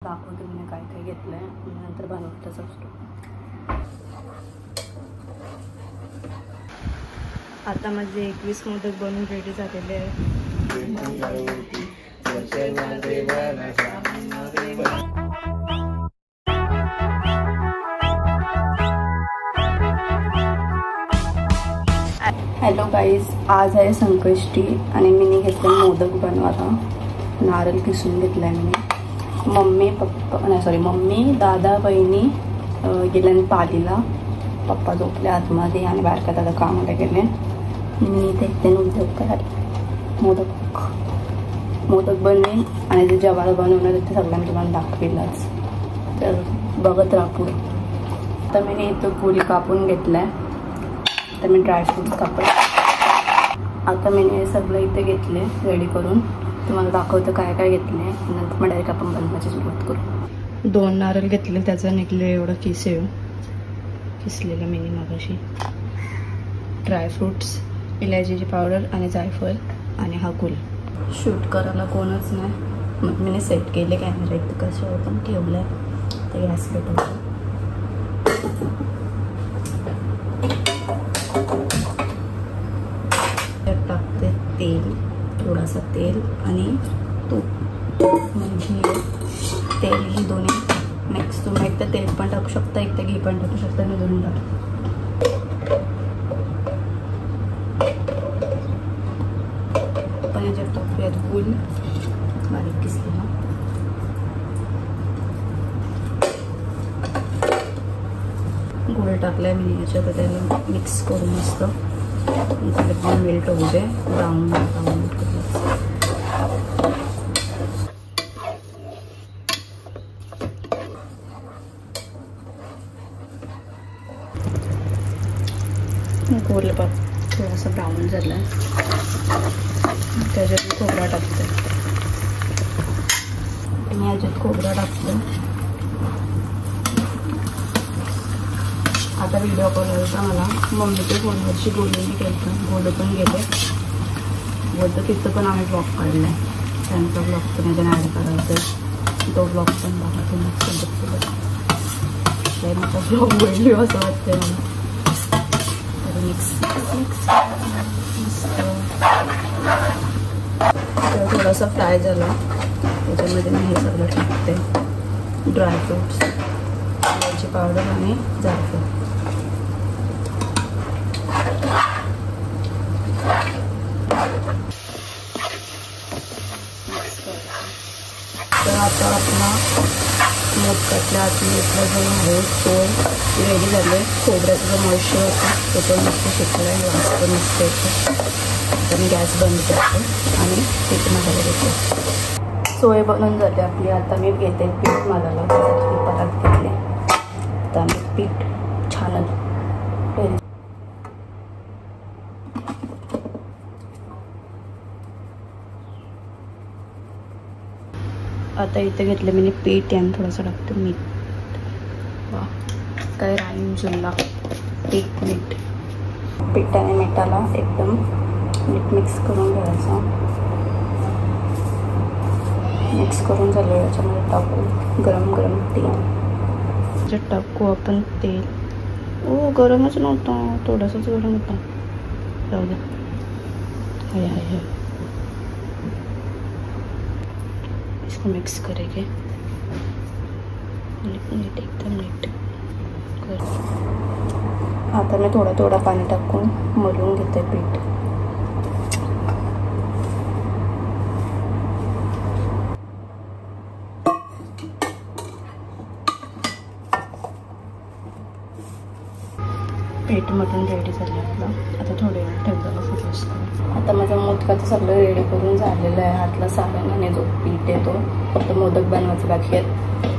दाखवते मी काय काय घेतलंय नंतर बनवतच असतो. आता माझे 21 मोदक बनवून रेडी झालेले आहेत. हॅलो गाईज, आज आहे संकष्टी आणि मी घेतलं मोदक बनवायला. नारळ किसून घेतलाय मी. मम्मी दादा बहिणी गेल्या पालीला. पप्पा झोपले आतमध्ये आणि बारका दादा कामाला गेले. मी ते मोदक बनवेन आणि जे जेवायला बनवणार ते सगळ्यांना तुम्हाला दाखवेलच, तर बघत राहा पुढे. आता मी इथं पुरी कापून घेतलाय. आता मी ड्रायफ्रूट्स कापले. आता मी हे सगळं इथे घेतले रेडी करून. तुम्हाला दाखवतं काय काय घेतले. नंतर मग डायरेक्ट आपण बनवायची सुरुवात करू. 2 नारळ घेतले, त्याचं निघले एवढं किसे किसलेलं मिनी मगाशी. ड्रायफ्रूट्स, इलायचीची पावडर आणि जायफळ आणि हा गुल. शूट करायला कोणच नाही, मग मी सेट केले कॅमेरा इथं कसं पण ठेवलं. तर गॅस पेटवलं. टाकते तेल, थोडासा तेल आणि तूप. म्हणजे तेल ही दोन्ही मिक्स. तुम्ही एक तर तेल पण टाकू शकता, एक तर घी पण टाकू शकता. मी दोन्ही टाकते. पण याच्यात टाकूयात गुल बारीक किसलेला. गुळ टाकलाय मी याच्यात. त्याला मिक्स करून मस्त एकदम मेल्ट होऊ दे. ब्राऊन गोल पात थोडासा ब्राऊन झाला. त्याच्यात खोबरा टाकते. मी याच्यात खोबरा टाकतो. आता व्हिडिओ कॉल होता मला मम्मीच्या फोनवरची गोलीने केलं. गोलं पण गेले. बोलतं तिथं पण आम्ही ब्लॉग काढलाय. त्यांचा ब्लॉग पण याच्याने ॲड करायचा. तो ब्लॉग पण बघा तुम्ही सोबत. माझा ब्लॉग बोलली असं वाटतंय मला. तर मिक्स थोडासा फ्राय झाला. त्याच्यामध्ये मी हे सगळं टाकते. ड्रायफ्रूट्स, इलायची पावडर आणि जायफळ. तर आता आपला मोदकातल्या आतमध्ये जो आहे तो रेडी झाले. खोबऱ्याचा जो मॉइश्चर होता तो पण मस्त शिकला आहे. वास पण मस्त येतो. आता मी गॅस बंद करतो आणि पीठ मसाला घेतो. सोय बनवून जाते आपली. आता मी घेते पीठ मसाला. त्यासाठी परत घेतले. आता मी पीठ छान आता इथे घेतलं मी पीठ आणि थोडंसं टाकतं मीठ. वा काय राईम जुळला. मीठ पीठ आणि मिठाला एकदम मीठ मिक्स करून घ्यायचं. मिक्स करून झालं. याच्यामध्ये टाकू गरम गरम तेल. त्याच्यात टाकू आपण तेल. गरमच नव्हता, थोडंसंच गरम होता. जाऊ दे. हाय इसको मिक्स करेंगे. नीट एकदम नीट कर. आता मैं थोड़ा थोड़ा पानी टाकून मळून घेते पीठ. पीठ मटून रेडी झालं आपलं. आता थोडे वेळ ठेवलं फुटूस. आता माझं मोदकाचं सगळं रेडी करून झालेलं आहे. हातला सारण आणि जो पीठ आहे तो फक्त मोदक बनवायचं बाकी आहे.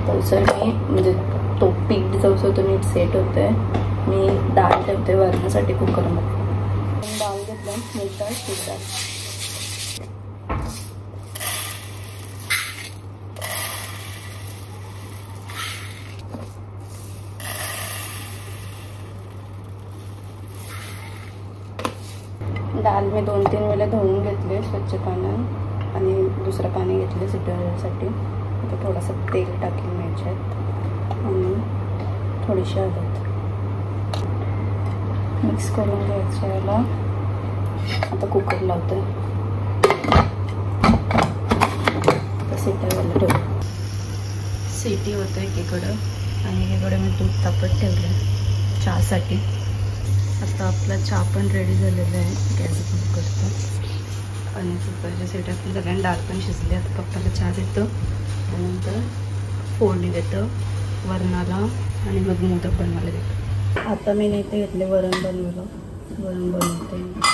तसं मी म्हणजे तो पीठ जसं तो नीट सेट होतोय. मी डाळ ठेवते वरण्यासाठी कुकरमध्ये. डाळ घेतलं, मीठ डाळ, पीठ डाळ. डाळ मी 2-3 वेळा धुवून घेतले स्वच्छ पाण्यात आणि दुसरं पाणी घेतले शिजवण्यासाठी. आता थोडंसं तेल टाकून याच्यात आणि थोडीशी हळद मिक्स करून घ्यायचं याला. आता कुकर लावते. आता शिट्ट्याला ठेवू. सीटी होतं एकीकडं आणि एकीकडे मी दूध तापत ठेवलं चहासाठी. आता आपला चहा पण रेडी झालेला आहे. गॅस बंद करतो आणि कुकरच्या सीट्या पण सगळ्यांनी डाळ पण शिजली. आता पप्पाला चहा देतो, त्यानंतर फोडणी देतो वरणाला आणि मग मोदक बनवायला देतो. आता मी इथे घेतले वरण बनवलं. वरण बनवते.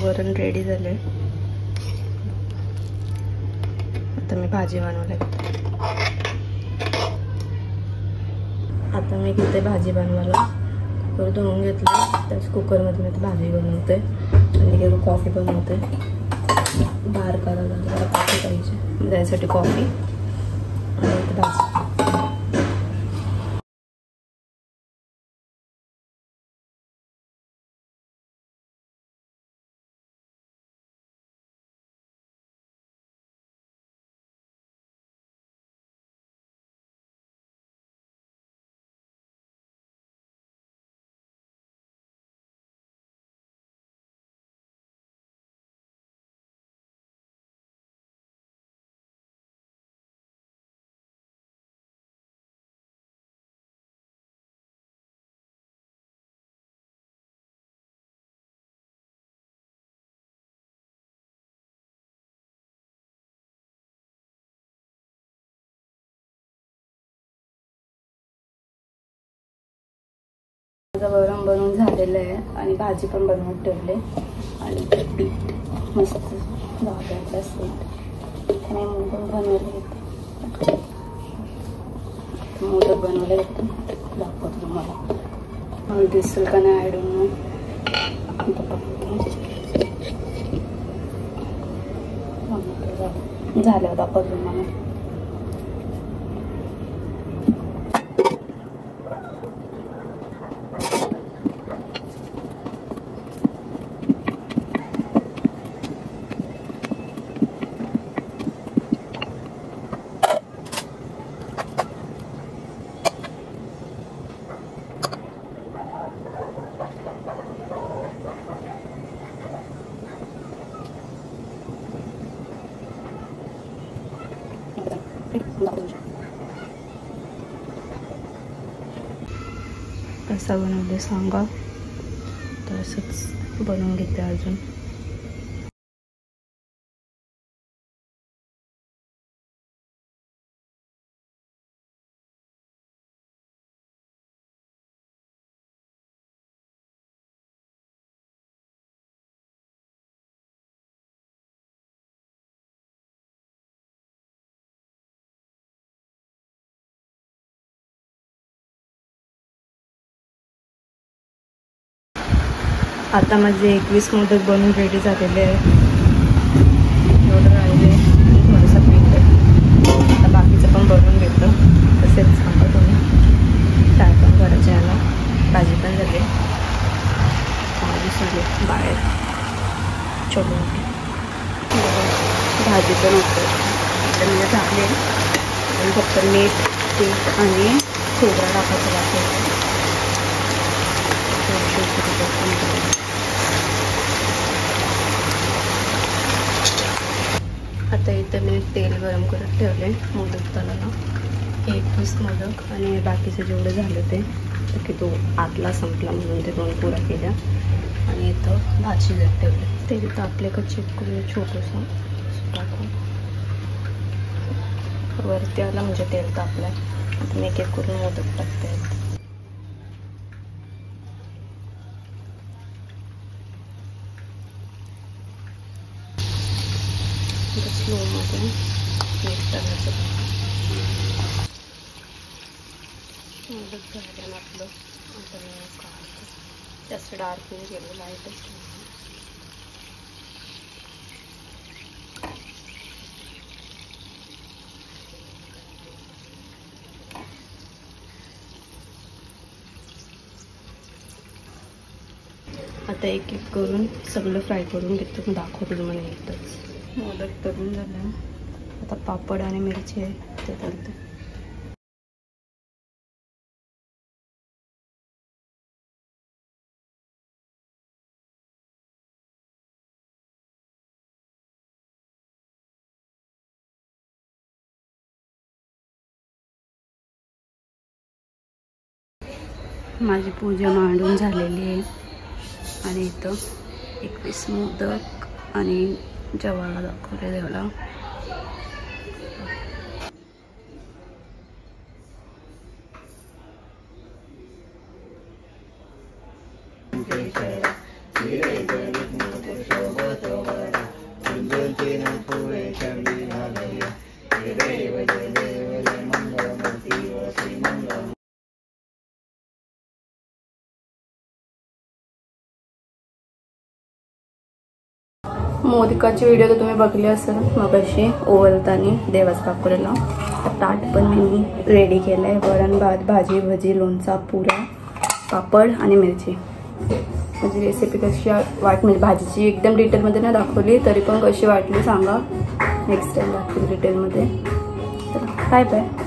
वरण रेडी झाले. आता मी भाजी बनवले. आता मी घेते भाजी बनवायला. कुकर धुवून घेतलं. त्याच कुकरमध्ये मी भाजी बनवते आणि कॉफी बनवते. बाहेर करायला कॉफी पाहिजे, त्यासाठी कॉफी आणि भाजी. वरण बनवून झालेलं आहे आणि भाजी पण बनवून ठेवले आणि पीठ मस्त झालं असेल. मी मोदक बनवले. मोदक बनवले दाखवतो तुम्हाला. दिसेल का नाही आय डोंट नो. झालं दाखवतो तुम्हाला. कसा बनवले सांगा. तर असंच बनवून घेते अजून. आता माझे 21 मोदक बनवून रेडी झालेले आहे. एवढं राहिले आणि थोडंसं पीठ आहे. आता बाकीचं पण बनवून घेतलं. तसेच सांगा तुम्ही. काय पण करायचं याला. भाजी पण झाली. सगळे बाहेर छोटे मोठी भाजी पण होते. आता मी झाले आणि फक्त मीठ पीठ आणि खोबरा टाकायचं लागतं. आता इथं मी तेल गरम करत ठेवले मोदक तळाला. 21 मोदक आणि बाकीचे जेवढे झाले ते की तो आतला संपला म्हणून ते 2 पुऱ्या केल्या आणि इथं भाजी ठेवले. तेल तापले का चेक करून छोटंसं टाकून वरती आला म्हणजे तेल तापलं. आता मी एक करून मोदक टाकते. स्लोमध्ये मिक्स करायचं. मोदक झालं आपलं. आता काढतो. जास्त डार्क नाही केलं, लाईटच. आता एक एक करून सगळं फ्राय करून घेतो. मग दाखवते तुम्हाला एकच. मोदक तळून झालं. आता पापड आणि मिरची आहे ते तळते. माझी पूजा मांडून झालेली आहे आणि इथं 21 मोदक आणि जेवायला दाखवले देवाला. मोदकाची व्हिडिओ तर तुम्ही बघली असेल मगाशी ओवलतानी देवाच दाखवलेला. ताट पण मी रेडी केलं आहे. वरण भात, भाजी भजी, लोणचा, पुऱ्या, पापड आणि मिरची. माझी रेसिपी कशी वाटली, भाजीची एकदम डिटेलमध्ये नाही दाखवली, तरी पण कशी वाटली सांगा. नेक्स्ट टाइम दाखवली डिटेलमध्ये. तर बाय बाय.